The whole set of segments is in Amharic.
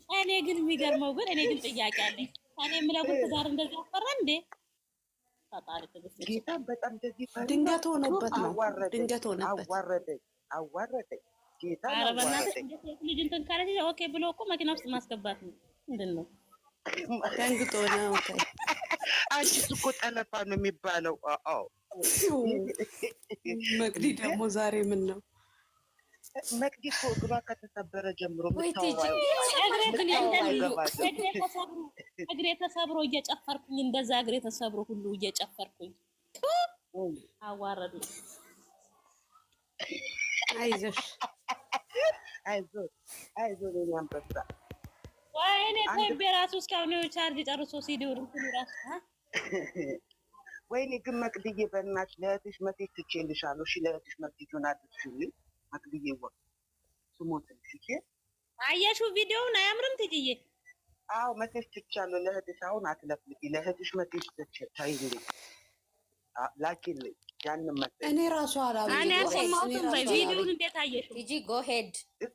እኔ ግን የሚገርመው ግን እኔ ግን ጥያቄ አለኝ። እኔ የምለው ግን ትዳር እንደዚህ አፈራ እንዴ? ፈጣሪ ትግስት ጌታ በጣም እንደዚህ ድንገት ሆኖበት ነው። ድንገት ሆነበት። አዋረደኝ ጌታ ኧረ በእናትሽ አዋረደኝ። እንዴት ልጅ እንትን ካለች ኦኬ ብሎ እኮ መኪና ውስጥ ማስገባት ነው። ምንድን ነው ደንግጦ ነው። አንቺ እኮ ጠለፋ ነው የሚባለው። አዎ መቅዲ ደግሞ ዛሬ ምን ነው መቅዲ እኮ እግሯ ከተሰበረ ጀምሮ እግሬ ተሰብሮ እየጨፈርኩኝ እንደዛ እግሬ ተሰብሮ ሁሉ እየጨፈርኩኝ አዋረዱ። አይዞሽ አይዞሽ የእኛም በስራ ወይኔ ተይው በራሱ እስካሁን ቻርጅ ጨርሶ ሲዲውር እንትን ራሱ ወይኔ ግን መቅድዬ በእናትሽ ለእህትሽ መቴ ትቼልሻለሁ። እሺ ለእህትሽ መቴ ሆናለችልኝ መቅድዬ ወ ስሞትልሽ እሺ። አየሽው ቪዲዮውን አያምርም ትይዬ? አዎ መቴሽ ትቻለሁ ለእህትሽ። አሁን አትለፍልፊ። ለእህትሽ መቴሽ ትቼልኝ ላኪልኝ ያንን መቴ እኔ ራሱ አላውቅም። እኔ አልሰማሁትም። ቪዲዮውን እንዴት አየሽው? ቲጂ ጎ ሄድ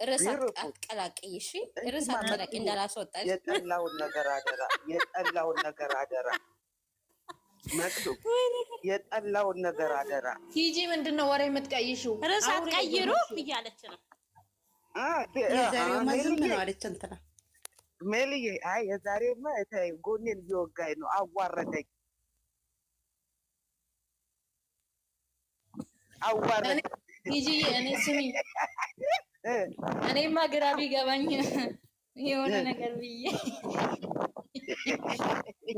ርዕስ አትቀላቅይ እሺ። ርዕስ አትቀላቅይ እንዳላስወጣሽ። የጠላውን ነገር አደራ፣ የጠላውን ነገር አደራ መቅዱ የጠላውን ነገር አደራ። ቲጂ ምንድነው ወሬ የምትቀይሽው? ርዕስ አትቀይሩ እያለች ነው። የዛሬውማ ዝም ነው አለች እንትና ሜልዬ። አይ የዛሬውማ እታይ ጎኔን እየወጋኝ ነው። አዋረደኝ አዋረደኝ። ቲጂ እኔ ስሚ እኔማ ግራ ቢገባኝ የሆነ ነገር ብዬ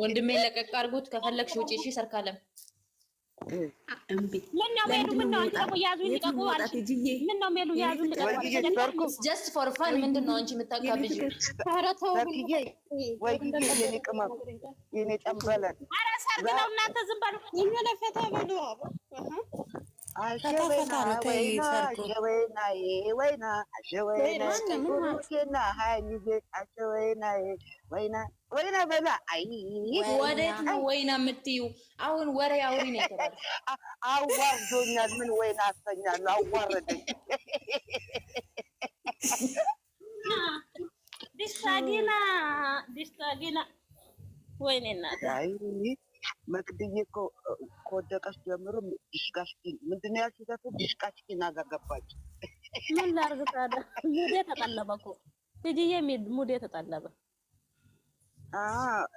ወንድሜ ለቀቅ አድርጎት ከፈለግሽ ውጪ እሺ። ሰርካለም እምቢ ምነው ሜሉ ምነው አንቺ ደግሞ ያዙ ልቀቁ አልሽ። ምነው ሜሉ ያዙ ልቀቁ ጀስት ፎር ፋን ምንድነው አንቺ የምታካብጂ? ኧረ ተው ወይዬ የኔ ቅመም የኔ ጨምበለን። ኧረ ሰርግ ነው እናንተ ዝም በሉ። ይመለፈታ በሉ አሸወይና ወይና ወይና አሸወይና ወይና ሃይሚዜ አሸወይና ወይና ወይና በላ። አይ ወዴት ነው ወይና የምትይው? አሁን ወሬ አውሪ ነው የተባለው። አዋርዶኛል። ምን ወይና አስተኛለሁ? አዋረደኝ። ዲስታጊና ወይኔ እናት መቅድዬ እኮ ከወደቀች ጀምሮ ዲሽቃሽቂ ምንድን ነው ያልሽው? ዘፈን ዲሽቃሽቂ ናጋገባች። ምን ላድርግ ታዲያ? ሙዴ ተጠለበ እኮ ልጅዬ፣ ሙዴ ተጠለበ።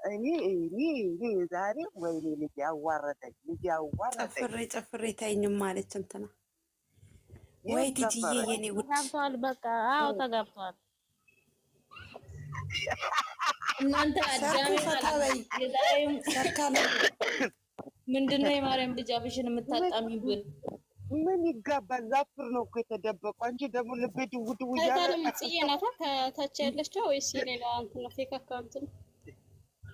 እኔ ዛሬ ወይኔ ልጅ አዋረደኝ፣ ልጅ አዋረደኝ። ጨፍሬ ታይኝም ማለች እንትና። ወይ ትጅዬ የኔ ውድ ተጋብቷል። በቃ አዎ ተጋብቷል። እናንተ አዳሚ ፈታበይ የዛሬም ሰርካለ ምንድነው የማርያም ልጅ አብሽን የምታጣሚብን? ምን ይጋባል? ዛፍር ነው እኮ የተደበቁ። አንቺ ደግሞ ልቤ ድው ድው እያለ ታለም ጽየናታ ከታች ያለችው ወይስ ሌላ እንትን ነው? ፌክ አካውንት ነው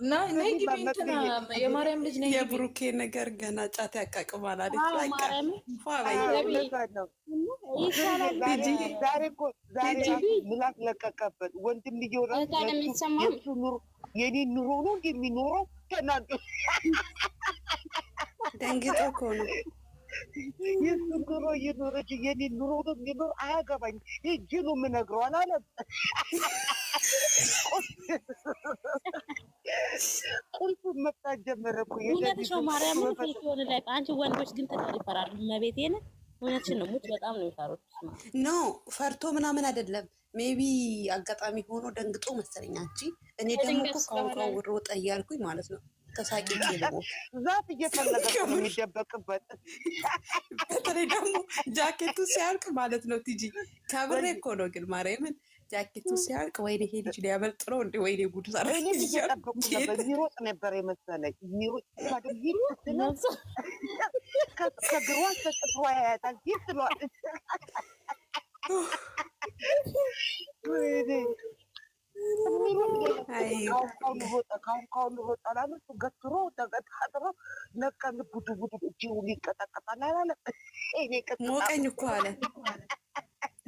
ና ነይ ግቢ። እንትና የማርያም ልጅ ነኝ። የብሩኬ ነገር ገና ጫት ያቃቅማል አይደል? ዛሬ ምላስ ለቀቀበት። ወንድም ልጅው የኔ ኑሮ ነው እንደሚኖረው ተናዶ ደንግጦ እኮ ነው። የሱ ኑሮ እየኖረች የኔ ኑሮ ነው የሚኖር አያገባኝ ሂጅ ነው የምነግረው አላለም። ቁልፍ መፍታት ጀመረ እኮ። እውነትሽ ነው ማርያም። ሆነ ላይ አንቺ ወንዶች ግን ተጠሪ ይፈራሉ። መቤቴን እውነትሽ ነው። ሙት በጣም ነው የሚፈሩት። ኖ ፈርቶ ምናምን አይደለም። ሜቢ አጋጣሚ ሆኖ ደንግጦ መሰለኝ። አንቺ እኔ ደግሞ እኮ ካውቃው ሮጠ እያልኩኝ ማለት ነው። ተሳቂ ኬልቦ ዛፍ እየፈለገ ነው የሚደበቅበት። በተለይ ደግሞ ጃኬቱ ሲያልቅ ማለት ነው። ቲጂ ከብሬ እኮ ነው ግን ማርያምን ጃኬቱ ሲያልቅ ወይኔ ይሄ ልጅ ሊያመልጥ ነው እንዴ? ወይኔ ጉድ ሰራ። እኔ እየጠበቁ ነበር። ይሮጥ ነበር የመሰለኝ። ይሮጥ ታዲያ ይሮጥ ከግሯ ተጥፎ ያያታል። ይስሏል። ወይኔ ካሁን ሮጥ አላለ። ገትሮ ተገታትሮ ነቀን ቡዱ ቡዱ እጅው ሊቀጠቀጣል አላለ። ሞቀኝ እኮ አለ።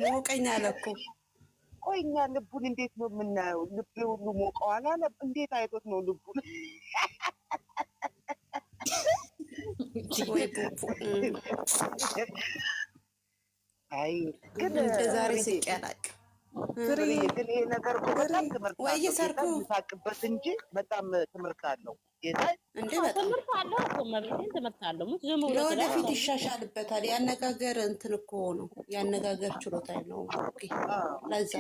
ሞቀኝ አለ እኮ። ቆይ እኛ ልቡን እንዴት ነው የምናየው? ልቤ ሁሉ ሞቀው አላለም። እንዴት አይቶት ነው ልቡን? አይ ግን ዛሬ ስቄ አላውቅም። ግን ይሄ ነገር እኮ በጣም ትምህርት አለው። ጌታ የሚሳቅበት እንጂ በጣም ትምህርት አለው። ጌታ እንዴ በጣም ትምህርት አለው እኮ መብሬን ትምህርት አለው። ለወደፊት ይሻሻልበታል። ያነጋገር እንትን እኮ ነው ያነጋገር ችሎታ ነው። ለዛ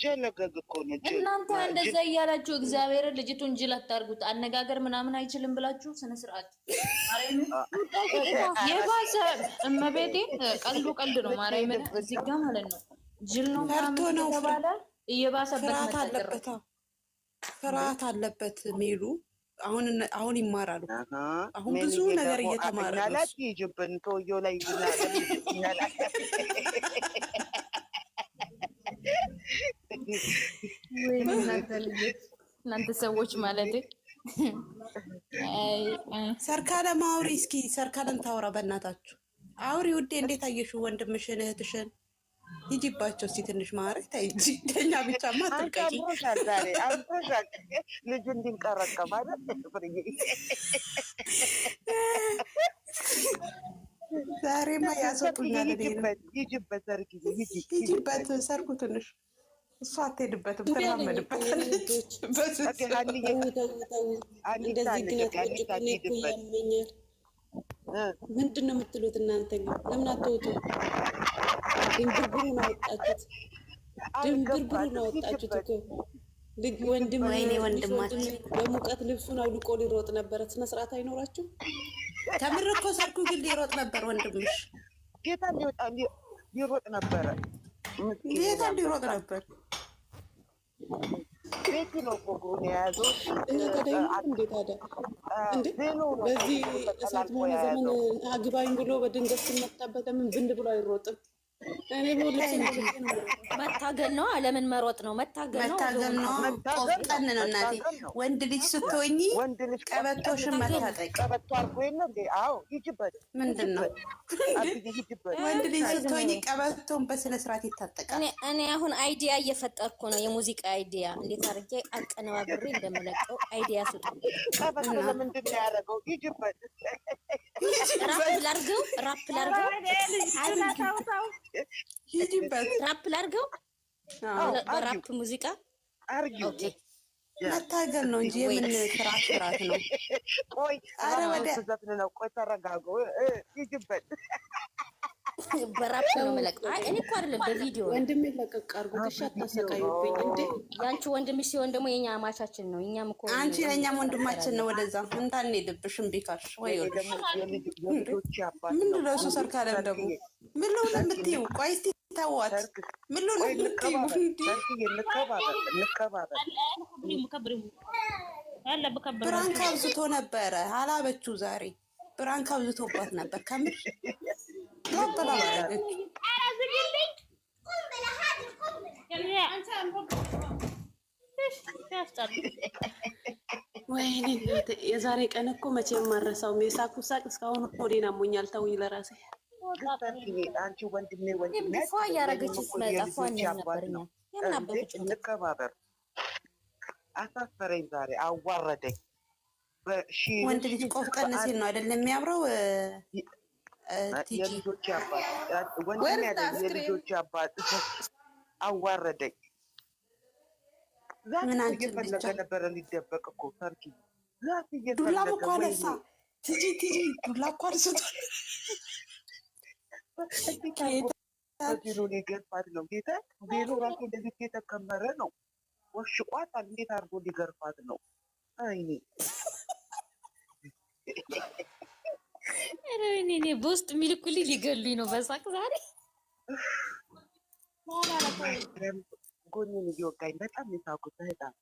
ጀለገግ እኮ ነው። እናንተ እንደዛ እያላችሁ እግዚአብሔርን ልጅቱን ጅል አታርጉት። አነጋገር ምናምን አይችልም ብላችሁ ስነ ስርዓት የባሰ እመቤቴ ቀልዱ ቀልድ ነው። ማርያምን እዚህ ጋር ማለት ነው ጅል ነው ምናምን ተባለ እየባሰበት መጣቀር ፍርሃት አለበት ሚሉ አሁን ይማራሉ። አሁን ብዙ ነገር እየተማረ ነው። ይጅብን ከውየው ላይ እናንተ ሰዎች ማለት ሰርካለም አውሪ እስኪ ሰርካለም ታውራ በእናታችሁ አውሪ ውዴ። እንዴት አየሽው ወንድምሽን እህትሽን? ሂጂባቸው እስኪ ትንሽ ማረግ ታይ እንጂ ከኛ ብቻ ማጥልቀቂ ልጁ እንዲንቀረቀ ማለት ዛሬማ ያስወጡኛል። ሂጂበት ሰርጉ ትንሽ እሷ አትሄድበትም፣ ትራመድበታለች። እንደዚህ ግነት ጭቁኔ እኮ ያመኛል። ምንድን ነው የምትሉት እናንተ? ለምን አትወጡ? ድንብርብሩን አወጣችሁት፣ ድንብርብሩን አወጣችሁት እኮ ወንድም ወንድማችን በሙቀት ልብሱን አውልቆ ሊሮጥ ነበረ። ስነ ስርዓት አይኖራችሁ? ከምር እኮ ሰርጉ ግን ሊሮጥ ነበር ወንድምሽ። ጌታ ሊሮጥ ነበረ። ጌታ ሊሮጥ ነበር። ቤቱ ነው እኮ እግሩን የያዘው። በዚህ እሳት በሆነ ዘመን አግባኝ ብሎ በድንገት ሲመጣበት ለምን ብንድ ብሎ አይሮጥም? መታገል ነው። ለምን መሮጥ ነው? መታገል ነው። ቆፍጠን ነው እናቴ። ወንድ ልጅ ስትሆኚ ቀበቶሽን መታጠቅ ቀበቶ አርጎ የለ እንዴ? አዎ ሂጂበት። ምንድን ነው ወንድ ልጅ ስትሆኚ ቀበቶን በስነ ስርዓት ይታጠቃል። እኔ አሁን አይዲያ እየፈጠርኩ ነው። የሙዚቃ አይዲያ እንዴት አድርጌ አቀነባብሬ እንደምለቀው አይዲያ ስጡ። ቀበቶ ለምንድን ነው ያደረገው? ሂጂበት። ራፕ ላርገው ሂጂበት። ራፕ ላርገው በራፕ ሙዚቃ አርጊው። መታገል ነው እንጂ የምን ፍርሃት ነው? ቆይ ኧረ ወደ ዘፍን ነው። ቆይ ተረጋጉ። ሂጂበት። በራፕ ነው መለቅ። አይ እኔ እኮ አይደለም በቪዲዮ ወንድሜ ለቀቅ አድርጉት። እሺ አታሰቃዩብኝ እንዴ! ያንቺ ወንድምሽ ሲሆን ደግሞ የኛ አማቻችን ነው። እኛም እኮ አንቺ ለእኛም ወንድማችን ነው። ወደዛ እንዳንሄድብሽ እምቢ ካልሽ ወይ የልጆች አባት ምንድን ነው እሱ? ሰርካለም ደግሞ ምን ልሆን የምትይው? ቆይ እስኪ ተዋት። ምን ልሆን የምትይው? ብራንክ አብዝቶ ነበረ አላበችው። ዛሬ ብራንክ አብዝቶባት ነበር ከምር ላበላ ባረገች። ወይኔ የዛሬ ቀን እኮ መቼም የማረሳውም የሳቁ ሳቅ እስካሁን ሆዴን አሞኛል። ተውኝ ለራሴ አንቺ ወንድሜ እያረገች እንከባበር። አሳፈረኝ ዛሬ አዋረደኝ። ወንድ ልጅ ቆፍጠን ሲል ነው አይደለም የሚያምረው። የልጆች አባት ወንድሜ አይደል? የልጆች አባት አዋረደኝ። ዛት እየፈለገ ነበረ ሊደበቅ እኮ ሰርኪ ዛት ዱላ እኮ አነሳ። ትጂ ዱላ እኮ አንስቷል። ቢሮ ሊገርፋት ነው ጌታ። ቢሮ ራሱ እንደዚህ የተከመረ ነው። ወሽቋታል። እንዴት አድርጎ ሊገርፋት ነው? አይኔ እኔ በውስጥ የሚልኩልኝ ሊገሉኝ ነው በሳቅ ዛሬ። ጎኔን እየወጋኝ በጣም የሳኩት በጣም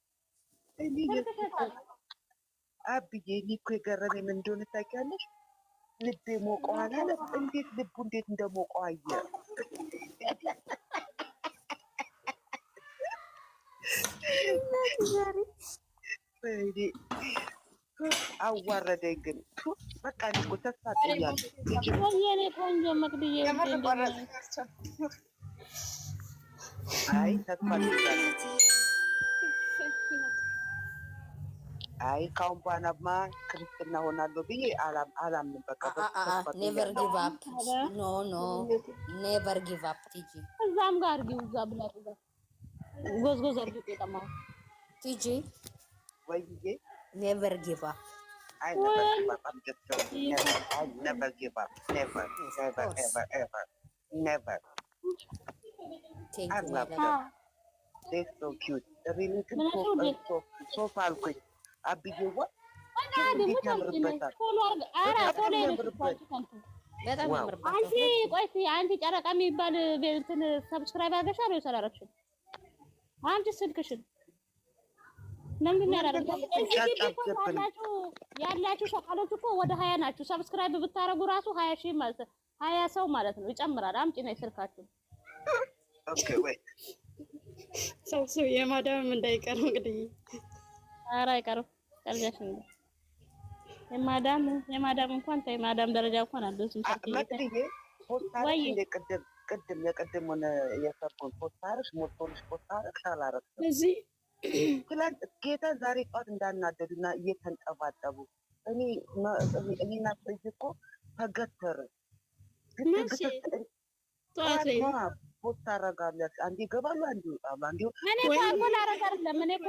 አብዬ። እኔ እኮ የገረመኝ ምን እንደሆነ ታውቂያለሽ? ልቤ ሞቀዋል አለ። እንዴት ልቡ እንዴት እንደሞቀው አየ። አዋረደኝ ግን በቃ እኔ እኮ ተስፋ ጥያለሁ። አይ ተስፋ ጥያለሁ። አይ ካሁን በኋላማ ክርስትና ሆናለሁ ብዬ አላምንም። በቃ ኔቨር ጊቭ አፕ ኖ ኔቨር ጊቭ አፕ ቲጂ እዛም ጋር አድርጊው እዛ ብላጥ እዛ ጎዝጎዝ አድርጊው ቄጠማው ቲጂ ወይዬ ኔቨር ጊቭ አፕ I never give up. Never, ever. Never. I love them. They're so cute. Really so far quick. Abiyye what? በጣም ያምርባታል። አንቺ ጨረቃ የሚባል እንትን ሰብስክራይብ አድርገሻል ወይ አላደረግሽም? አንቺ ስልክሽን ለምን ያላደረግሽ? ያላችሁ ሸቃሎች እኮ ወደ 20 ናችሁ። ሰብስክራይብ ብታረጉ ራሱ 20 ሺህ ማለት 20 ሰው ማለት ነው ይጨምራል። አምጪ ነው ስልካችሁ። ኦኬ ወይ ሰው የማዳም እንዳይቀር እንግዲህ ኧረ አይቀርም። ቀልጃሽ ነው የማዳም እንኳን ተይ ማዳም ደረጃ እንኳን አልደረስም። ወይ ቅድም የቅድሙን የሰርኩን ፖስታርሽ ሞቶልሽ ፖስታርሽ አላረግሽም። እዚህ ትላንት ጌታ ዛሬ ጧት እንዳናደዱና እየተንጠባጠቡ እኔና ፍሬጅ እኮ ተገተርን። ጠዋት ላይ ፖስት አደርጋለሁ። አንዴ ይገባሉ፣ አንዴ ይወጣሉ። አንዴ እኔ እኮ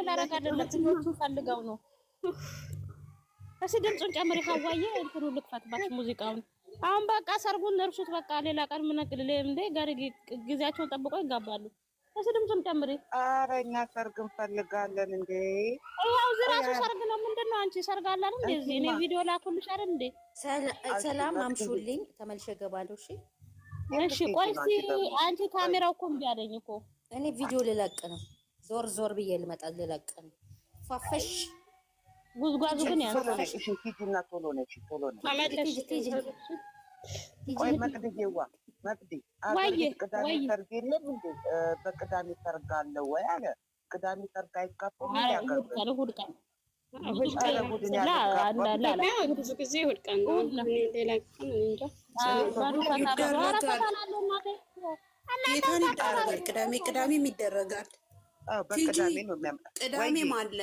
ላረግ አይደለም ትምህርቱን ፈልገው ነው። እስኪ ድምፁን ጨምሪ ሀዋዬ እንትኑ ልክፈትባችሁ ሙዚቃውን። አሁን በቃ ሰርጉን እርሱት በቃ ሌላ ቀን ምነቅልል እንደ ጋር ጊዜያቸውን ጠብቆ ይጋባሉ። እስኪ ድምፁን ጨምሪ። ኧረ እኛ ሰርግ እንፈልጋለን እንዴ! ያው እዚህ እራሱ ሰርግ ነው። ምንድን ነው አንቺ ሰርግ አለ አይደል? እንደዚህ እኔ ቪዲዮ ላኩልሽ አይደል እንዴ? ሰላም አምሹልኝ፣ ተመልሼ እገባለሁ። እሺ እሺ። ቆይ እስኪ አንቺ ካሜራው እኮ እምቢ አለኝ እኮ። እኔ ቪዲዮ ልለቅ ነው፣ ዞር ብዬ ልመጣ ልለቅ ነው። ፋፈሽ ጉዝጓዙ ግን ያንሳል። እሺ ሂጂና ቶሎ ነሽ። ቲጂ ቆይ መቅድዬዋ መቅዲ ቅዳሜ ሰርግ የለም እንዴ? በቅዳሜ ሰርግ አለ ወይ አለ። ቅዳሜ ሰርግ አይጋባም ያገር እሑድ ቀን ብዙ ጊዜ እሑድ ቀን ነው። ሌላ ቀን እንጃ ይደረጋል። ቅዳሜም ይደረጋል። በቅዳሜ ነው የሚያምጣ። ቅዳሜም አለ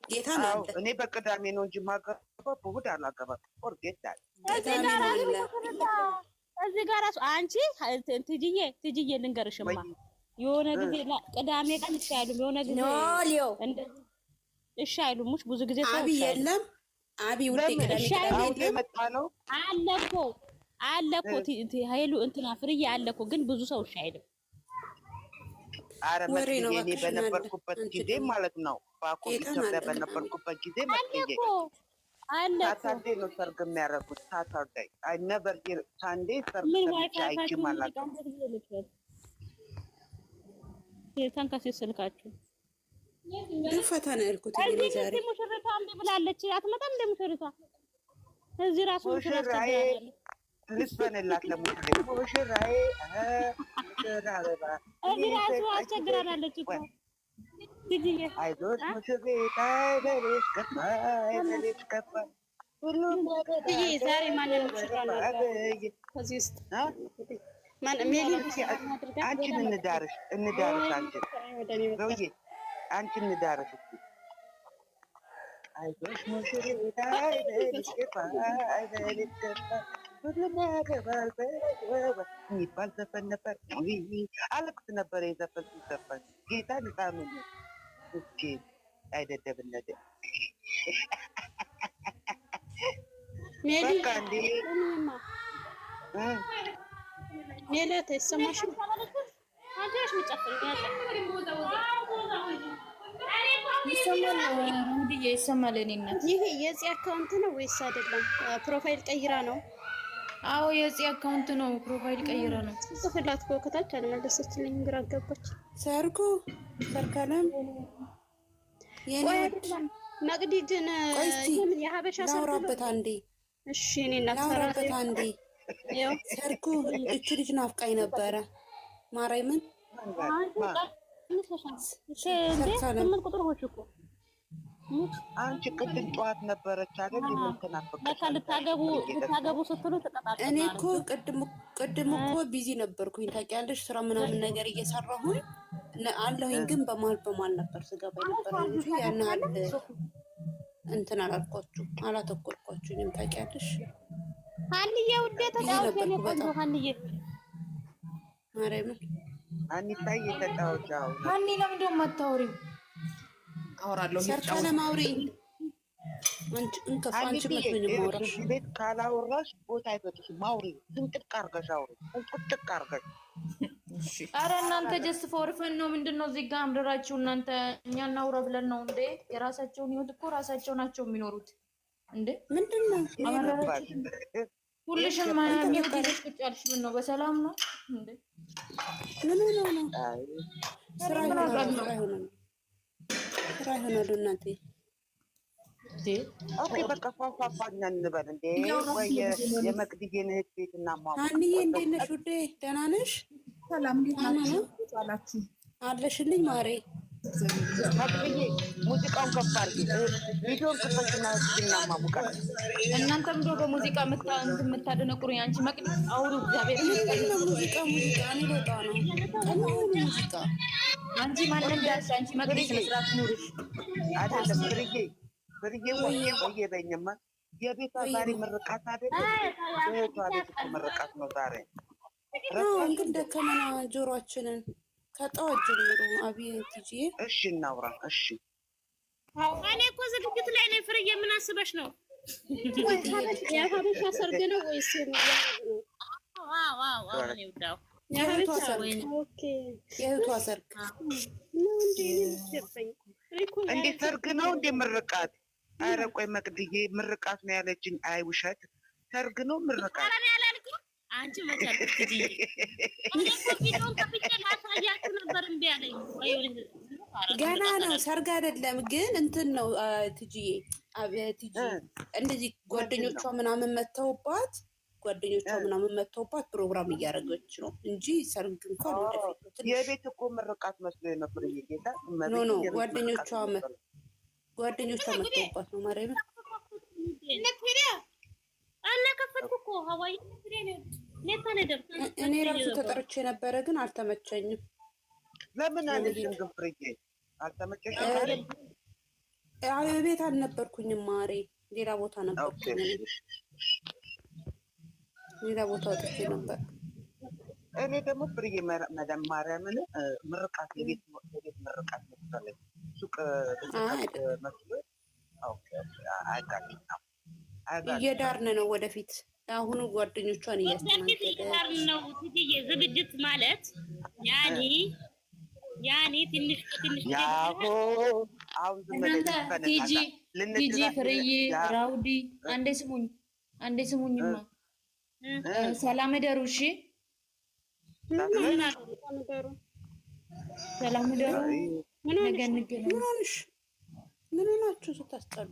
ጌታ ነው። እኔ በቅዳሜ ነው እንጂ ማገባው በእሑድ አላገባም። ፎርጌት እዚህ ጋር እራሱ አንቺ ትጅዬ ልንገርሽማ የሆነ ጊዜ ቅዳሜ ቀን እሺ አይሉም። የሆነ ጊዜ እሺ አይሉም። ሙሽ ብዙ ጊዜ ሰው የለም አቢ ውዴ ቅዳሜ የመጣ ነው አለ እኮ ኃይሉ እንትና ፍርዬ አለ እኮ ግን ብዙ ሰው እሺ አይልም። ኧረ እኔ በነበርኩበት ጊዜ ማለት ነው ባኮ ኢትዮጵያ በነበርኩበት ጊዜ መጥቼ ሳታርዴ ነው ሰርግ የሚያደርጉት። ሳታርዴ አይ ነበር ሳንዴ ሰርግ ብቻ አይችም አላውቅም። ተንከሴ ስልካችሁ ፈተና ያልኩት ዛሬ ሙሽሪቷ እምቢ ብላለች። አትመጣም እንደ ሙሽሪቷ እዚህ ራሱ ሙሽራዬ ልስፈንላት ለሙሽራዬ ሙሽራዬ እዚህ ራሱ አስቸግራናለች እኮ አይዞሽ ሙሽሪት አይበልሽ ከፋ አይበልሽ ከፋ ሁሉም ዛሬ ማንን ሙሽራ ነው ከዚህ ውስጥ አንቺን እንዳርሽ አንቺን አንቺን እንዳርሽ አይዞሽ ሙሽሪት አይበልሽ ከፋ አይበልሽ ከፋ ሁሉም ያገባል የሚባል ዘፈን ነበር። አለቅስ ነበር የዘፈን ሲዘፈን ጌታ ንጣኑ እስኪ አይደደብነት በቃ እንዴ ሜላት አይሰማሽም? ይሰማል። እኔ እናት ይሄ የዚህ አካውንት ነው ወይስ አይደለም? ፕሮፋይል ቀይራ ነው? አዎ የዚህ አካውንት ነው። ፕሮፋይል ቀይራ ነው። ጽፍላት እኮ ከታች አልመለሰችልኝም፣ ግራ ገባች። ሰርካለም መቅዲ ግን የሀበሻ ላውራበት አንዴ። እሺ እኔ እናፈራበት አንዴ። ሰርኩ እቺ ልጅ ናፍቃኝ ነበረ ማርያምን። አንቺ ቅድም ጠዋት ነበረች አይደል? ልታገቡ ስትሉ ተቀጣጣ። እኔ እኮ ቅድም እኮ ቢዚ ነበርኩኝ ታውቂያለሽ፣ ስራ ምናምን ነገር እየሰራሁኝ አለሁኝ። ግን በማል ነበር ስገባ ነበር እንጂ ያን ያህል እንትን አላተኮርኳችሁም ታውቂያለሽ። ሀንዬ ውዴ ተጫውተን ቆንጆ ሀንዬ ማርያም አንታይ የተጣውቻው ማን ለምንድነው የማታወሪው? አወራለሁ ሰርካለ ማውሪ እንከፍ አንቺ መስሎኝ ማውራሽ ቤት ካላወራሽ ቦታ አይፈጥሽም። ማውሪ ስንጥቅ አርገሽ አውሪ ስንጥቅ አርገሽ። አረ እናንተ ጀስት ፎርፈን ነው ምንድነው እዚህ ጋር አምረራችሁ እናንተ እኛ እናውራ ብለን ነው እንዴ? የራሳቸውን ህይወት እኮ ራሳቸው ናቸው የሚኖሩት እንዴ? ምንድነው ሁልሽም ሚውት ይዘሽ ቁጭ ያልሽ ምን ነው? በሰላም ነው እንዴ? ምን ነው ስራ ይሆናል እናንተ ኦኬ በቃ ፏፏፏኛ እንበል እንዴ። ወይ የመቅድዬን እህት ቤት እና አንዬ እንዴት ነሽ ውዴ? ደህና ነሽ? ሰላም ናችሁ? አለሽልኝ ማሬ። መቅድዬ ሙዚቃውን ከፍ አድርጊ፣ ቪዲዮን ክፈትና ማሙቃ። እናንተም ዶ በሙዚቃ የምታደነቁሩኝ አንቺ መቅድ አውሩ። እግዚአብሔር ሙዚቃ እኔ ልወጣ ነው። ሙዚቃ አንቺ ማንም ዳሽ አንቺ መቅድ ስነስርዓት ኑርሽ አይደለም ፍርዬ ወየ በኝማ የቤቷ ዛሬ ምርቃት አይደለም። የቤቷ ቤት ምርቃት ነው ዛሬ። እንግዲህ ደከመና ጆሮአችንን ከጠዋት ጀምሮ አብይ እሺ እናውራ። እሺ እኔ እኮ ዝግጅት ላይ ነኝ። ፍርዬ ምን አስበሽ ነው? የሀበሻ ሰርግ ነው ወይስ የእህቷ ሰርግ? እንዴት ሰርግ ነው እንዴ? ምርቃት? ኧረ ቆይ መቅድዬ ምርቃት ነው ያለችኝ። አይ ውሸት፣ ሰርግ ነው ምርቃት? አንቺ መቻለሽ ትጂ ቪዲዮን ከፍቼ ላሳያችሁ ነበር እምቢ አለኝ። ገና ነው ሰርግ አይደለም ግን እንትን ነው ትጂዬ እንደዚህ ጓደኞቿ ምናምን መተውባት ፕሮግራም እያደረገች ነው እንጂ ሰርግ እንኳን ወደፊት የቤት እኮ ምርቃት መስሎ ነበር። ይጌታ ኖ ጓደኞቿ መተውባት ነው ማርያም እኔ ራሱ ተጠርቼ ነበረ ግን አልተመቸኝም። ለምን አለሽም? ግን ፍርዬ አልተመቸሽም? ቤት አልነበርኩኝም ማሬ፣ ሌላ ቦታ ነበርኩኝ። ሌላ ቦታ ወጥቼ ነበር። እኔ ደግሞ ፍርዬ መዳም ማርያምን ምርቃት የቤት ምርቃት መሰለኝ ሱቅ መስሎ እየዳርን ነው ወደፊት። አሁኑ ጓደኞቿን እያስተናገደ ነው። ትጂዬ ዝግጅት ማለት ያኔ ትንሽ ያሆ አሁን እናንተ ቲጂ ፍርዬ ራውዲ አንዴ ስሙኝማ ሰላም እደሩ። እሺ ሰላም እደሩ። ነገ እንገናኝ። ምን ሆናችሁ ስታስጠሉ?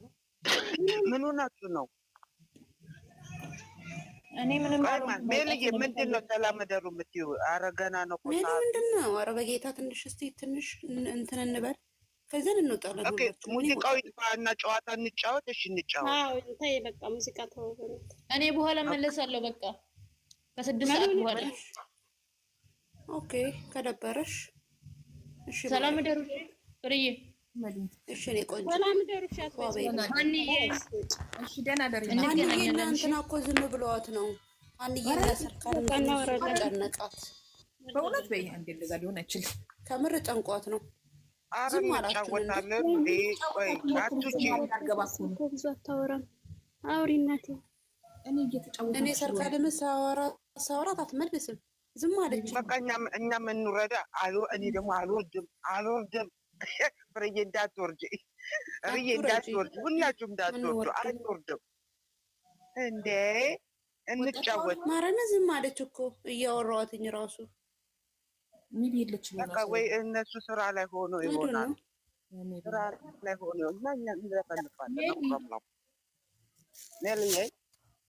ምን ሆናችሁ ነው? እኔ ምንም ሜልዬ ምንድን ነው ሰላም እደሩ የምትይው? ኧረ ገና ነው እኮ ምንድን ነው? ኧረ በጌታ ትንሽ እንትን እንበል ከዚያን እንወጣለን። ሙዚቃው ይጥፋ እና ጨዋታ እንጫወት። እሺ እንጫወት። በቃ ሙዚቃ ተወው። እኔ በኋላ መለሳለሁ። በቃ ከ6 ሰዓት በኋላ ኦኬ ከደበረሽ እሺ። ሰላም እደሩ ፍርዬ። እሺ እኔ ቆንጆ ሰላም እደሩ። እሺ ደህና ደሩ። እንትና እኮ ዝም ብለዋት ነው። አንዬ ለሰርካል ጨነቃት። በእውነት በይ አንዴ እንደዛ ሊሆን አይችልም። ከምር ጨንቋት ነው። ዝም አላችሁን እንዴ? ቆይ አትውጪ። ብዙ አታወራም። አውሪ እናቴ። እኔ ሰርካልም ሳወራት አትመልስም። ዝም አለች። በቃ እኛ የምንረዳ እኔ ደግሞ አልወርድም። ፍርዬ እንዳትወርጂ፣ ፍርዬ እንዳትወርጂ፣ ሁላችሁም እንዳትወርዱ። አልወርድም እንዴ እንጫወት። ማረነ ዝም አለች እኮ እያወራኋትኝ ራሱ ምን ይልች ነው? በቃ ወይ እነሱ ስራ ላይ ሆኖ ይሆናል። ስራ ላይ ሆኖ እና እኛ እንዘፈንፋለን። ነው ፕሮብሌም